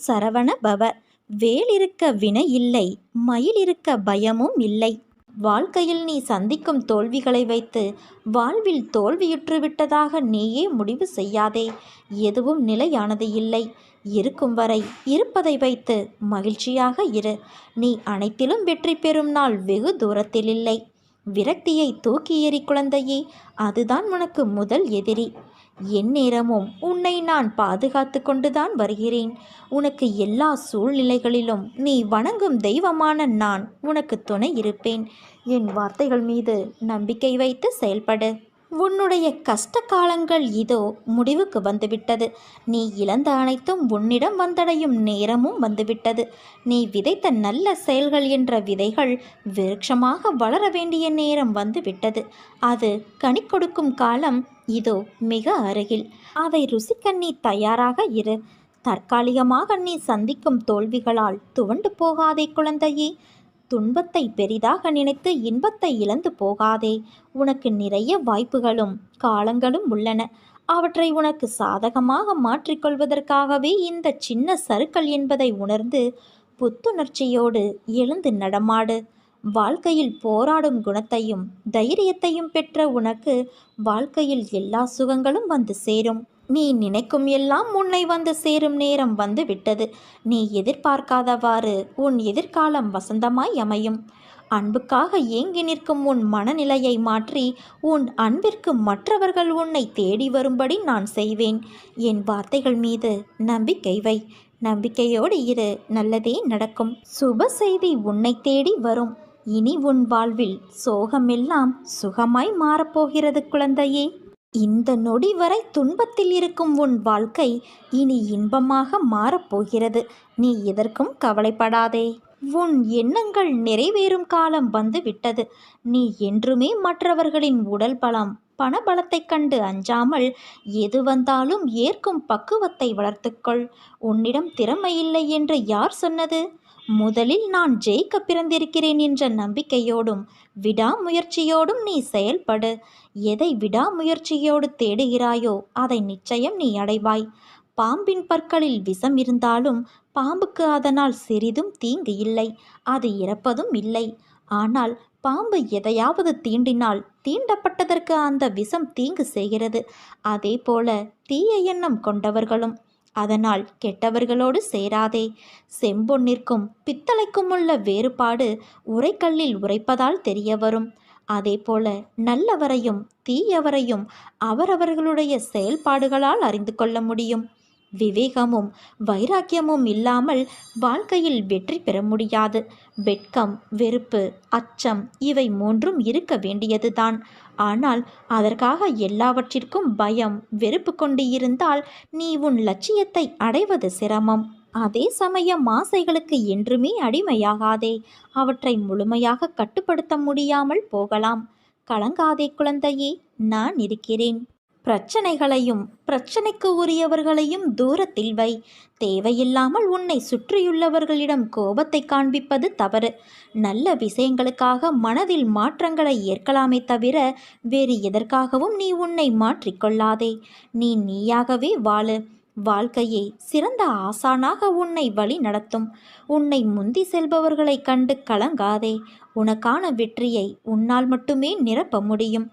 சரவண பவ. வேல் இருக்க வினை இல்லை, மயில் இருக்க பயமும் இல்லை. வாழ்க்கையில் நீ சந்திக்கும் தோல்விகளை வைத்து வாழ்வில் தோல்வியுற்று விட்டதாக நீயே முடிவு செய்யாதே. எதுவும் நிலையானது இல்லை. இருக்கும் வரை இருப்பதை வைத்து மகிழ்ச்சியாக இரு. நீ அனைத்திலும் வெற்றி பெறும் நாள் வெகு தூரத்தில் இல்லை. விரக்தியை தூக்கி எறி குழந்தையே, அதுதான் உனக்கு முதல் எதிரி. எந்நேரமும் உன்னை நான் பாதுகாத்து கொண்டுதான் வருகிறேன். உனக்கு எல்லா சூழ்நிலைகளிலும் நீ வணங்கும் தெய்வமான நான் உனக்கு துணை இருப்பேன். என் வார்த்தைகள் மீது நம்பிக்கை வைத்து செயல்படு. உன்னுடைய கஷ்ட காலங்கள் இதோ முடிவுக்கு வந்துவிட்டது. நீ இழந்த அனைத்தும் உன்னிடம் வந்தடையும் நேரமும் வந்துவிட்டது. நீ விதைத்த நல்ல செயல்கள் என்ற விதைகள் விருட்சமாக வளர வேண்டிய நேரம் வந்துவிட்டது. அது கனி கொடுக்கும் காலம் இதோ மிக அருகில். அதை ருசிக்க நீ தயாராக இரு. தற்காலிகமாக நீ சந்திக்கும் தோல்விகளால் துவண்டு போகாதே குழந்தையே. துன்பத்தை பெரிதாக நினைத்து இன்பத்தை இழந்து போகாதே. உனக்கு நிறைய வாய்ப்புகளும் காலங்களும் உள்ளன. அவற்றை உனக்கு சாதகமாக மாற்றிக்கொள்வதற்காகவே இந்த சின்ன சறுக்கல் என்பதை உணர்ந்து புத்துணர்ச்சியோடு எழுந்து நடமாடு. வாழ்க்கையில் போராடும் குணத்தையும் தைரியத்தையும் பெற்ற உனக்கு வாழ்க்கையில் எல்லா சுகங்களும் வந்து சேரும். நீ நினைக்கும் எல்லாம் உன்னை வந்து சேரும் நேரம் வந்து விட்டது. நீ எதிர்பார்க்காதவாறு உன் எதிர்காலம் வசந்தமாய் அமையும். அன்புக்காக ஏங்கி நிற்கும் உன் மனநிலையை மாற்றி உன் அன்பிற்கு மற்றவர்கள் உன்னை தேடி வரும்படி நான் செய்வேன். என் வார்த்தைகள் மீது நம்பிக்கை வை. நம்பிக்கையோடு இரு, நல்லதே நடக்கும். சுப செய்தி உன்னை தேடி வரும். இனி உன் வாழ்வில் சோகமெல்லாம் சுகமாய் மாறப்போகிறது குழந்தையே. இந்த நொடி வரை துன்பத்தில் இருக்கும் உன் வாழ்க்கை இனி இன்பமாக மாறப்போகிறது. நீ எதற்கும் கவலைப்படாதே. உன் எண்ணங்கள் நிறைவேறும் காலம் வந்து விட்டது. நீ என்றுமே மற்றவர்களின் உடல் பலம் பணபலத்தைக் கண்டு அஞ்சாமல் எது வந்தாலும் ஏற்கும் பக்குவத்தை வளர்த்துக்கொள். உன்னிடம் திறமை இல்லை என்று யார் சொன்னது? முதலில் நான் ஜெயிக்க பிறந்திருக்கிறேன் என்ற நம்பிக்கையோடும் விடாமுயற்சியோடும் நீ செயல்படு. எதை விடாமுயற்சியோடு தேடுகிறாயோ அதை நிச்சயம் நீ அடைவாய். பாம்பின் பற்களில் விஷம் இருந்தாலும் பாம்புக்கு அதனால் சிறிதும் தீங்கு இல்லை. அது இறப்பதும் இல்லை. ஆனால் பாம்பு எதையாவது தீண்டினால் தீண்டப்பட்டதற்கு அந்த விஷம் தீங்கு செய்கிறது. அதே போல தீய எண்ணம் கொண்டவர்களும். அதனால் கெட்டவர்களோடு சேராதே. செம்பொன்னிற்கும் பித்தளைக்கும் உள்ள வேறுபாடு உரைக்கல்லில் உரைப்பதால் தெரிய வரும். அதேபோல நல்லவரையும் தீயவரையும் அவரவர்களுடைய செயல்பாடுகளால் அறிந்து கொள்ள முடியும். விவேகமும் வைராக்கியமும் இல்லாமல் வாழ்க்கையில் வெற்றி பெற முடியாது. வெட்கம், வெறுப்பு, அச்சம் இவை மூன்றும் இருக்க வேண்டியதுதான். ஆனால் அதற்காக எல்லாவற்றிற்கும் பயம், வெறுப்பு கொண்டு இருந்தால் நீ உன் லட்சியத்தை அடைவது சிரமம். அதே சமயம் ஆசைகளுக்கு என்றுமே அடிமையாகாதே. அவற்றை முழுமையாக கட்டுப்படுத்த முடியாமல் போகலாம். கலங்காதே குழந்தையே, நான் இருக்கிறேன். பிரச்சனைகளையும் பிரச்சனைக்கு உரியவர்களையும் தூரத்தில் வை. தேவையில்லாமல் உன்னை சுற்றியுள்ளவர்களிடம் கோபத்தை காண்பிப்பது தவறு. நல்ல விஷயங்களுக்காக மனதில் மாற்றங்களை ஏற்கலாமே தவிர வேறு எதற்காகவும் நீ உன்னை மாற்றிக்கொள்ளாதே. நீ நீயாகவே வாழு. வாழ்க்கையே சிறந்த ஆசானாக உன்னை வழி நடத்தும். உன்னை முந்தி செல்பவர்களை கண்டு கலங்காதே. உனக்கான வெற்றியை உன்னால் மட்டுமே நிரப்ப முடியும்.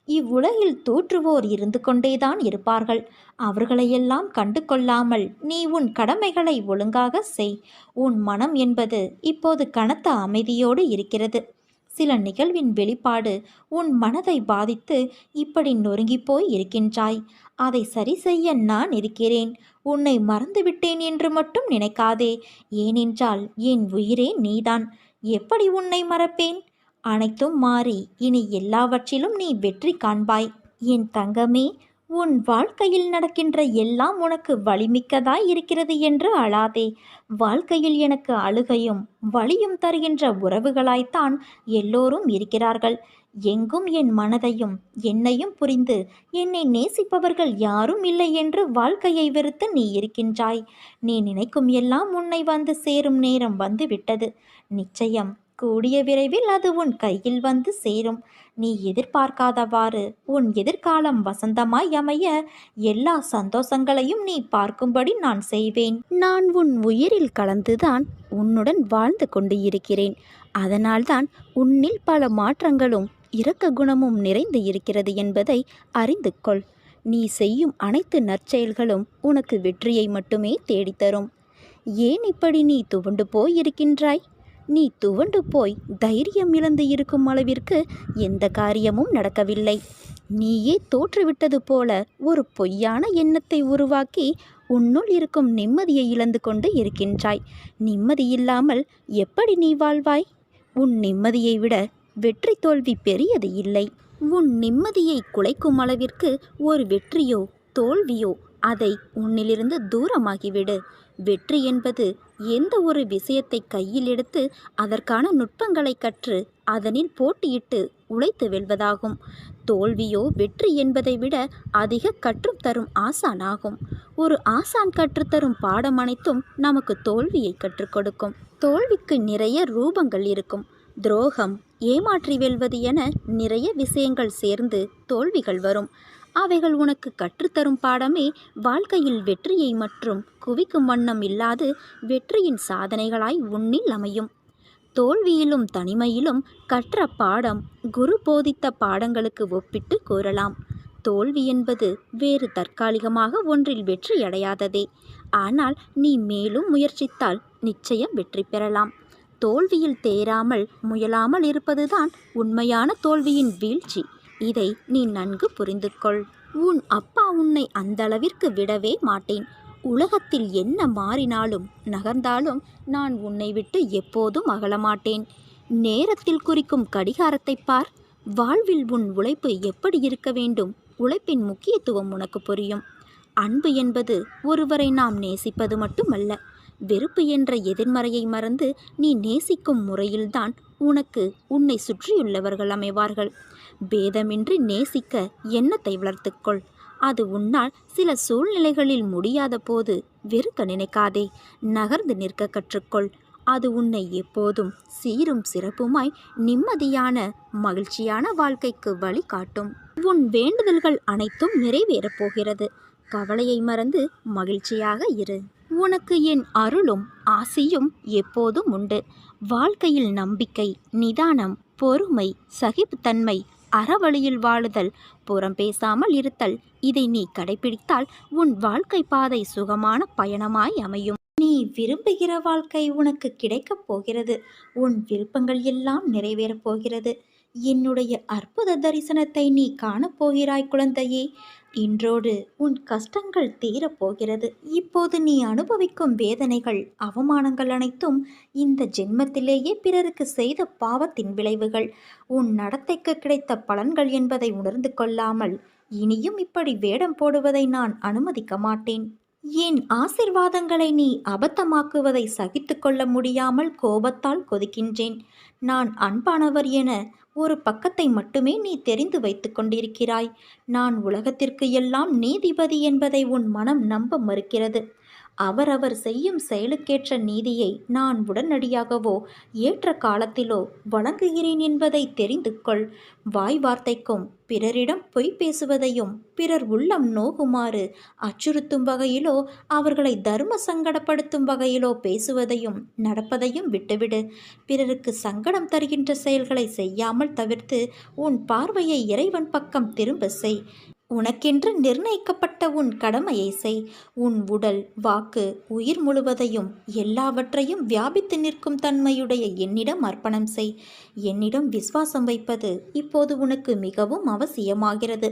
இவ்வுலகில் தோற்றுவோர் இருந்து கொண்டேதான் இருப்பார்கள். அவர்களையெல்லாம் கண்டு கொள்ளாமல் நீ உன் கடமைகளை ஒழுங்காக செய். உன் மனம் என்பது இப்போது கனத்த அமைதியோடு இருக்கிறது. சில நிகழ்வின் வெளிப்பாடு உன் மனதை பாதித்து இப்படி நொறுங்கிப்போய் இருக்கின்றாய். அதை சரி செய்ய நான் இருக்கிறேன். உன்னை மறந்துவிட்டேன் என்று மட்டும் நினைக்காதே. ஏனென்றால் என் உயிரே நீதான். எப்படி உன்னை மறப்பேன்? அனைத்தும் மாறி இனி எல்லாவற்றிலும் நீ வெற்றி காண்பாய். என் தங்கமே, உன் வாழ்க்கையில் நடக்கின்ற எல்லாம் உனக்கு வலிமிக்கதாய் இருக்கிறது என்று அழாதே. வாழ்க்கையில் எனக்கு அழுகையும் வலியும் தருகின்ற உறவுகளாய்த்தான் எல்லோரும் இருக்கிறார்கள். எங்கும் என் மனதையும் என்னையும் புரிந்து என்னை நேசிப்பவர்கள் யாரும் இல்லை என்று வாழ்க்கையை வெறுத்து நீ இருக்கின்றாய். நீ நினைக்கும் எல்லாம் உன்னை வந்து சேரும் நேரம் வந்து விட்டது. நிச்சயம் கூடிய விரைவில் அது உன் கையில் வந்து சேரும். நீ எதிர்பார்க்காதவாறு உன் எதிர்காலம் வசந்தமாய் அமைய எல்லா சந்தோஷங்களையும் நீ பார்க்கும்படி நான் செய்வேன். நான் உன் உயிரில் கலந்துதான் உன்னுடன் வாழ்ந்து கொண்டு இருக்கிறேன். அதனால்தான் உன்னில் பல மாற்றங்களும் இரக்க குணமும் நிறைந்து இருக்கிறது என்பதை அறிந்து கொள். நீ செய்யும் அனைத்து நற்செயல்களும் உனக்கு வெற்றியை மட்டுமே தேடித்தரும். ஏன் இப்படி நீ துவண்டு போய் இருக்கின்றாய்? நீ துவண்டு போய் தைரியம் இழந்து இருக்கும் அளவிற்கு எந்த காரியமும் நடக்கவில்லை. நீயே தோற்றுவிட்டது போல ஒரு பொய்யான எண்ணத்தை உருவாக்கி உன்னுள் இருக்கும் நிம்மதியை இழந்து கொண்டு இருக்கின்றாய். நிம்மதியில்லாமல் எப்படி நீ வாழ்வாய்? உன் நிம்மதியை விட வெற்றி தோல்வி பெரியது இல்லை. உன் நிம்மதியை குலைக்கும் அளவிற்கு ஒரு வெற்றியோ தோல்வியோ அதை உன்னிலிருந்து தூரமாகிவிடு. வெற்றி என்பது எந்த ஒரு விஷயத்தை கையில் எடுத்து அதற்கான நுட்பங்களை கற்று அதனில் போட்டியிட்டு உழைத்து வெல்வதாகும். தோல்வியோ வெற்றி என்பதை விட அதிக கற்றுத் தரும் ஆசானாகும். ஒரு ஆசான் கற்றுத்தரும் பாடம் அனைத்தும் நமக்கு தோல்வியை கற்றுக் கொடுக்கும். தோல்விக்கு நிறைய ரூபங்கள் இருக்கும். துரோகம், ஏமாற்றி வெல்வது என நிறைய விஷயங்கள் சேர்ந்து தோல்விகள் வரும். அவைகள் உனக்கு கற்றுத்தரும் பாடமே வாழ்க்கையில் வெற்றியை மற்றும் குவிக்கும் வண்ணம் இல்லாது வெற்றியின் சாதனைகளாய் உன்னில் அமையும். தோல்வியிலும் தனிமையிலும் கற்ற பாடம் குரு போதித்த பாடங்களுக்கு ஒப்பிட்டு கூறலாம். தோல்வி என்பது வேறு தற்காலிகமாக ஒன்றில் வெற்றியடையாததே. ஆனால் நீ மேலும் முயற்சித்தால் நிச்சயம் வெற்றி பெறலாம். தோல்வியில் தேராமல் முயலாமல் இருப்பதுதான் உண்மையான தோல்வியின் வீழ்ச்சி. இதை நீ நன்கு புரிந்து கொள். உன் அப்பா உன்னை அந்த அளவிற்கு விடவே மாட்டேன். உலகத்தில் என்ன மாறினாலும் நகர்ந்தாலும் நான் உன்னை விட்டு எப்போதும் அகலமாட்டேன். நேரத்தில் குறிக்கும் கடிகாரத்தை பார். வாழ்வில் உன் உழைப்பு எப்படி இருக்க வேண்டும்? உழைப்பின் முக்கியத்துவம் உனக்கு புரியும். அன்பு என்பது ஒருவரை நாம் நேசிப்பது மட்டுமல்ல. வெறுப்பு என்ற எதிர்மறையை மறந்து நீ நேசிக்கும் முறையில்தான் உனக்கு உன்னை சுற்றியுள்ளவர்கள் அமைவார்கள். பேதமின்றி நேசிக்க எண்ணத்தை வளர்த்துக்கொள். அது உன்னால் சில சூழ்நிலைகளில் முடியாத போது வெறுக்க நினைக்காதே. நகர்ந்து நிற்க கற்றுக்கொள். அது உன்னை எப்போதும் சீரும் சிறப்புமாய் நிம்மதியான மகிழ்ச்சியான வாழ்க்கைக்கு வழி காட்டும். உன் வேண்டுதல்கள் அனைத்தும் நிறைவேறப் போகிறது. கவலையை மறந்து மகிழ்ச்சியாக இரு. உனக்கு என் அருளும் ஆசியும் எப்போதும் உண்டு. வாழ்க்கையில் நம்பிக்கை, நிதானம், பொறுமை, சகிப்புத்தன்மை, அறவழியில் வாழுதல், புறம் பேசாமல் இருத்தல், இதை நீ கடைபிடித்தால் உன் வாழ்க்கை பாதை சுகமான பயணமாய் அமையும். நீ விரும்புகிற வாழ்க்கை உனக்கு கிடைக்கப் போகிறது. உன் விருப்பங்கள் எல்லாம் நிறைவேறப் போகிறது. என்னுடைய அற்புத தரிசனத்தை நீ காணப்போகிறாய் குழந்தையே. இன்றோடு உன் கஷ்டங்கள் தீரப்போகிறது. இப்போது நீ அனுபவிக்கும் வேதனைகள், அவமானங்கள் அனைத்தும் இந்த ஜென்மத்திலேயே பிறருக்கு செய்த பாவத்தின் விளைவுகள். உன் நடத்தைக்கு கிடைத்த பலன்கள் என்பதை உணர்ந்து கொள்ளாமல் இனியும் இப்படி வேடம் போடுவதை நான் அனுமதிக்க மாட்டேன். என் ஆசிர்வாதங்களை நீ அபத்தமாக்குவதை சகித்து கொள்ள முடியாமல் கோபத்தால் கொதிக்கின்றேன். நான் அன்பானவர் என ஒரு பக்கத்தை மட்டுமே நீ தெரிந்து வைத்து கொண்டிருக்கிறாய். நான் உலகத்திற்கு எல்லாம் நீதிபதி என்பதை உன் மனம் நம்ப மறுக்கிறது. அவரவர் செய்யும் செயலுக்கேற்ற நீதியை நான் உடனடியாகவோ ஏற்ற காலத்திலோ வழங்குகிறேன் என்பதை தெரிந்து கொள். வாய் வார்த்தைக்கும் பிறரிடம் பொய் பேசுவதையும் பிறர் உள்ளம் நோகுமாறு அச்சுறுத்தும் வகையிலோ அவர்களை தர்ம சங்கடப்படுத்தும் வகையிலோ பேசுவதையும் நடப்பதையும் விட்டுவிடு. பிறருக்கு சங்கடம் தருகின்ற செயல்களை செய்யாமல் தவிர்த்து உன் பார்வையை இறைவன் பக்கம் திரும்ப செய். உனக்கென்று நிர்ணயிக்கப்பட்ட உன் கடமையை செய். உன் உடல், வாக்கு, உயிர் முழுவதையும் எல்லாவற்றையும் வியாபித்து நிற்கும் தன்மையுடைய என்னிடம் அர்ப்பணம் செய். என்னிடம் விசுவாசம் வைப்பது இப்போது உனக்கு மிகவும் அவசியமாகிறது.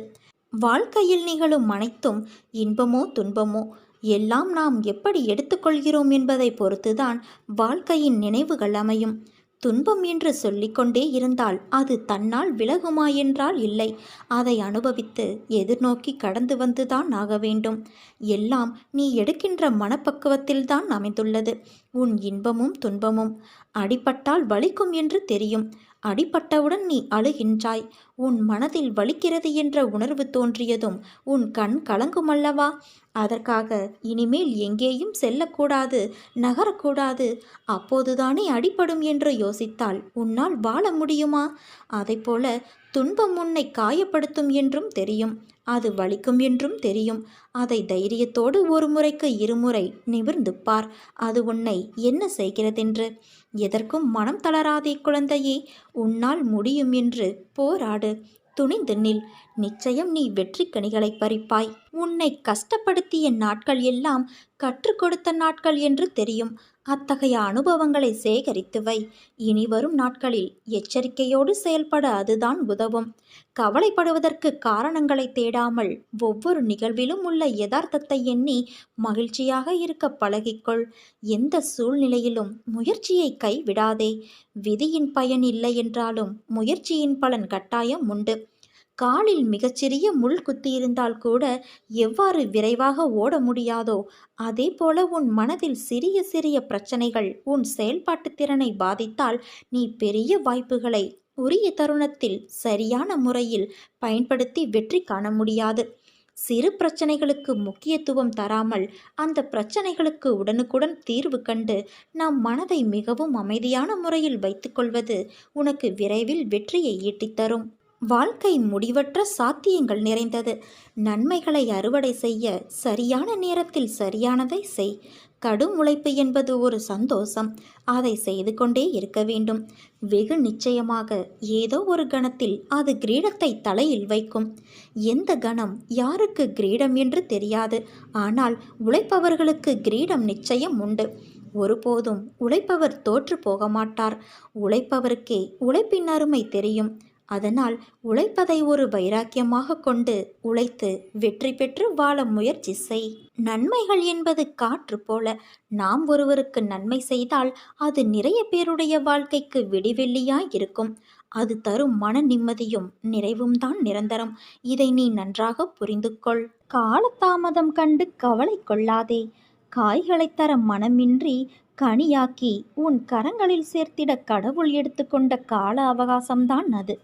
வாழ்க்கையில் நிகழும் அனைத்தும் இன்பமோ துன்பமோ எல்லாம் நாம் எப்படி எடுத்துக்கொள்கிறோம் என்பதை பொறுத்துதான் வாழ்க்கையின் நினைவுகள் அமையும். துன்பம் என்று சொல்லிக்கொண்டே இருந்தால் அது தன்னால் விலகுமா என்றால் இல்லை. அதை அனுபவித்து எதிர்நோக்கி கடந்து வந்துதான் ஆக வேண்டும். எல்லாம் நீ எடுக்கின்ற மனப்பக்குவத்தில்தான் அமைந்துள்ளது. உன் இன்பமும் துன்பமும். அடிபட்டால் வலிக்கும் என்று தெரியும். அடிபட்டவுடன் நீ அழுகின்றாய். உன் மனதில் வலிக்கிறது என்ற உணர்வு தோன்றியதும் உன் கண் கலங்குமல்லவா? அதற்காக இனிமேல் எங்கேயும் செல்லக்கூடாது, நகரக்கூடாது, அப்போதுதானே அடிபடும் என்று யோசித்தால் உன்னால் வாழ முடியுமா? அதைப்போல துன்பம் உன்னை காயப்படுத்தும் என்றும் தெரியும், அது வலிக்கும் என்றும் தெரியும். அதை தைரியத்தோடு ஒரு முறைக்கு இருமுறை நிமிர்ந்து பார், அது உன்னை என்ன செய்கிறதென்று. எதற்கும் மனம் தளராதே குழந்தையே, உன்னால் முடியும் என்று போராடு, துணிந்து நில். நிச்சயம் நீ வெற்றி கனிகளை பறிப்பாய். உன்னை கஷ்டப்படுத்திய நாட்கள் எல்லாம் கற்றுக் கொடுத்த நாட்கள் என்று தெரியும். அத்தகைய அனுபவங்களை சேகரித்து வை. இனி வரும் நாட்களில் எச்சரிக்கையோடு செயல்பட அதுதான் உதவும். கவலைப்படுவதற்கு காரணங்களை தேடாமல் ஒவ்வொரு நிகழ்விலும் உள்ள யதார்த்தத்தை எண்ணி மகிழ்ச்சியாக இருக்க பழகிக்கொள். எந்த சூழ்நிலையிலும் முயற்சியை கைவிடாதே. விதியின் பயன் இல்லை என்றாலும் முயற்சியின் பலன் கட்டாயம் உண்டு. காலில் மிகச்சிறிய முள் குத்தியிருந்தால் கூட எவ்வாறு விரைவாக ஓட முடியாதோ அதே போல உன் மனதில் சிறிய சிறிய பிரச்சனைகள் உன் செயல்பாட்டு திறனை பாதித்தால் நீ பெரிய வாய்ப்புகளை உரிய தருணத்தில் சரியான முறையில் பயன்படுத்தி வெற்றி காண முடியாது. சிறு பிரச்சனைகளுக்கு முக்கியத்துவம் தராமல் அந்த பிரச்சனைகளுக்கு உடனுக்குடன் தீர்வு கண்டு நம் மனதை மிகவும் அமைதியான முறையில் வைத்துக்கொள்வது உனக்கு விரைவில் வெற்றியை ஈட்டித்தரும். வாழ்க்கை முடிவற்ற சாத்தியங்கள் நிறைந்தது. நன்மைகளை அறுவடை செய்ய சரியான நேரத்தில் சரியானதை செய். கடும் உழைப்பு என்பது ஒரு சந்தோஷம், அதை செய்து கொண்டே இருக்க வேண்டும். வெகு நிச்சயமாக ஏதோ ஒரு கணத்தில் அது கிரீடத்தை தலையில் வைக்கும். எந்த கணம் யாருக்கு கிரீடம் என்று தெரியாது, ஆனால் உழைப்பவர்களுக்கு கிரீடம் நிச்சயம் உண்டு. ஒருபோதும் உழைப்பவர் தோற்று போக மாட்டார். உழைப்பவருக்கே உழைப்பின் அருமை தெரியும். அதனால் உழைப்பதை ஒரு வைராக்கியமாக கொண்டு உழைத்து வெற்றி பெற்று வாழ முயற்சி செய். நன்மைகள் என்பது காற்று போல. நாம் ஒருவருக்கு நன்மை செய்தால் அது நிறைய பேருடைய வாழ்க்கைக்கு விடிவெள்ளியாய் இருக்கும். அது தரும் மன நிம்மதியும் நிறைவும் தான் நிரந்தரம். இதை நீ நன்றாக புரிந்து கொள். காலதாமதம் கண்டு கவலை கொள்ளாதே. காய்களை தர மனமின்றி கனியாக்கி உன் கரங்களில் சேர்த்திட கடவுள் எடுத்துக்கொண்ட கால அவகாசம்தான் அது.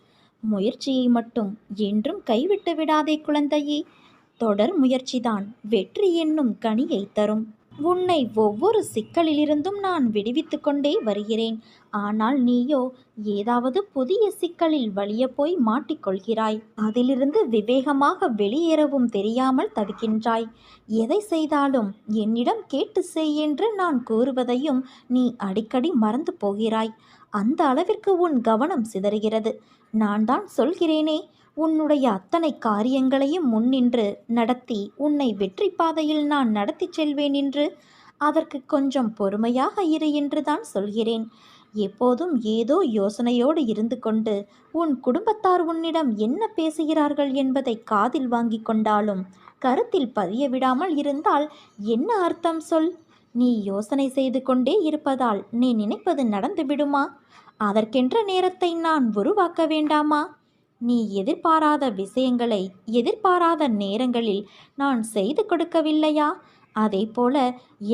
முயற்சியை மட்டும் என்றும் கைவிட்டு விடாதே குழந்தையே. தொடர் முயற்சிதான் வெற்றி என்னும் கனியை தரும். உன்னை ஒவ்வொரு சிக்கலிலிருந்தும் நான் விடுவித்து கொண்டே வருகிறேன். ஆனால் நீயோ ஏதாவது புதிய சிக்கலில் வலிய போய் மாட்டிக்கொள்கிறாய். அதிலிருந்து விவேகமாக வெளியேறவும் தெரியாமல் தவிக்கின்றாய். எதை செய்தாலும் என்னிடம் கேட்டு செய் என்று நான் கூறுவதையும் நீ அடிக்கடி மறந்து போகிறாய். அந்த அளவிற்கு உன் கவனம் சிதறுகிறது. நான் தான் சொல்கிறேனே, உன்னுடைய அத்தனை காரியங்களையும் முன்னின்று நடத்தி உன்னை வெற்றி பாதையில் நான் நடத்தி செல்வேன் என்று. அதற்கு கொஞ்சம் பொறுமையாக இரு என்று தான் சொல்கிறேன். எப்போதும் ஏதோ யோசனையோடு இருந்து கொண்டு உன் குடும்பத்தார் உன்னிடம் என்ன பேசுகிறார்கள் என்பதை காதில் வாங்கி கொண்டாலும் கருத்தில் பதிய விடாமல் இருந்தால் என்ன அர்த்தம் சொல்? நீ யோசனை செய்து கொண்டே இருப்பதால் நீ நினைப்பது நடந்து விடுமா? அதற்கென்ற நேரத்தை நான் உருவாக்க வேண்டாமா? நீ எதிர்பாராத விஷயங்களை எதிர்பாராத நேரங்களில் நான் செய்து கொடுக்கவில்லையா? அதே போல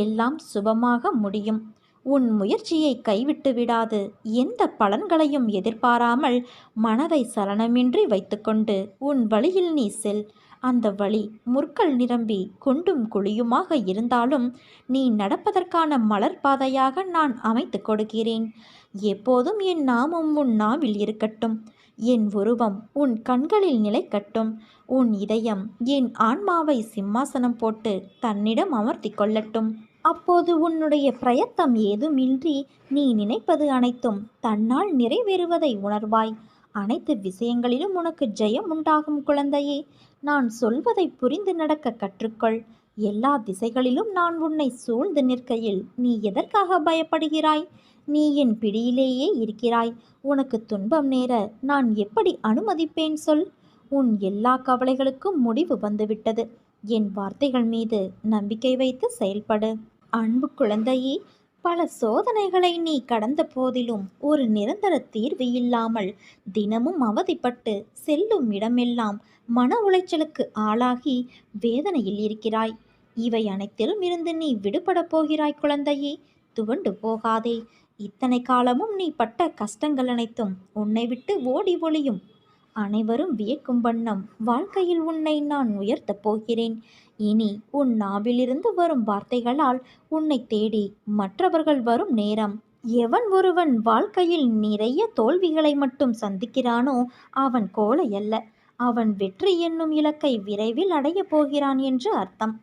எல்லாம் சுபமாக முடியும். உன் முயற்சியை கைவிட்டு விடாது. எந்த பலன்களையும் எதிர்பாராமல் மனதை சலனமின்றி வைத்துக்கொண்டு உன் வழியில் நீ செல். அந்த வழி முற்கள் நிரம்பி குண்டும் குழியுமாக இருந்தாலும் நீ நடப்பதற்கான மலர் பாதையாக நான் அமைத்து கொடுக்கிறேன். எப்போதும் என் நாமம் உன் நாவில் இருக்கட்டும். என் உருவம் உன் கண்களில் நிலைக்கட்டும். உன் இதயம் என் ஆன்மாவை சிம்மாசனம் போட்டு தன்னிடம் அமர்த்தி கொள்ளட்டும். அப்போது உன்னுடைய பிரயத்தம் ஏதுமின்றி நீ நினைப்பது அனைத்தும் தன்னால் நிறைவேறுவதை உணர்வாய். அனைத்து விஷயங்களிலும் உனக்கு ஜெயம் உண்டாகும் குழந்தையே. நான் சொல்வதை புரிந்து நடக்க கற்றுக்கொள். எல்லா திசைகளிலும் நான் உன்னை சூழ்ந்து நிற்கையில் நீ எதற்காக பயப்படுகிறாய்? நீ என் பிடியிலேயே இருக்கிறாய். உனக்கு துன்பம் நேர நான் எப்படி அனுமதிப்பேன் சொல்? உன் எல்லா கவலைகளுக்கும் முடிவு வந்துவிட்டது. என் வார்த்தைகள் மீது நம்பிக்கை வைத்து செயல்படு. அன்பு குழந்தையே, பல சோதனைகளை நீ கடந்த போதிலும் ஒரு நிரந்தர தீர்வு இல்லாமல் தினமும் அவதிப்பட்டு செல்லும் இடமெல்லாம் மன உளைச்சலுக்கு ஆளாகி வேதனையில் இருக்கிறாய். இவை அனைத்திலும் இருந்து நீ விடுபட போகிறாய் குழந்தையே. துவண்டு போகாதே. இத்தனை காலமும் நீ பட்ட கஷ்டங்கள் அனைத்தும் உன்னை விட்டு ஓடி ஒளியும். அனைவரும் வியக்கும் வண்ணம் வாழ்க்கையில் உன்னை நான் உயர்த்தப் போகிறேன். இனி உன் நாவிலிருந்து வரும் வார்த்தைகளால் உன்னை தேடி மற்றவர்கள் வரும் நேரம். எவன் ஒருவன் வாழ்க்கையில் நிறைய தோல்விகளை மட்டும் சந்திக்கிறானோ அவன் கோழை அல்ல. அவன் வெற்றி என்னும் இலக்கை விரைவில் அடையப் போகிறான் என்று அர்த்தம்.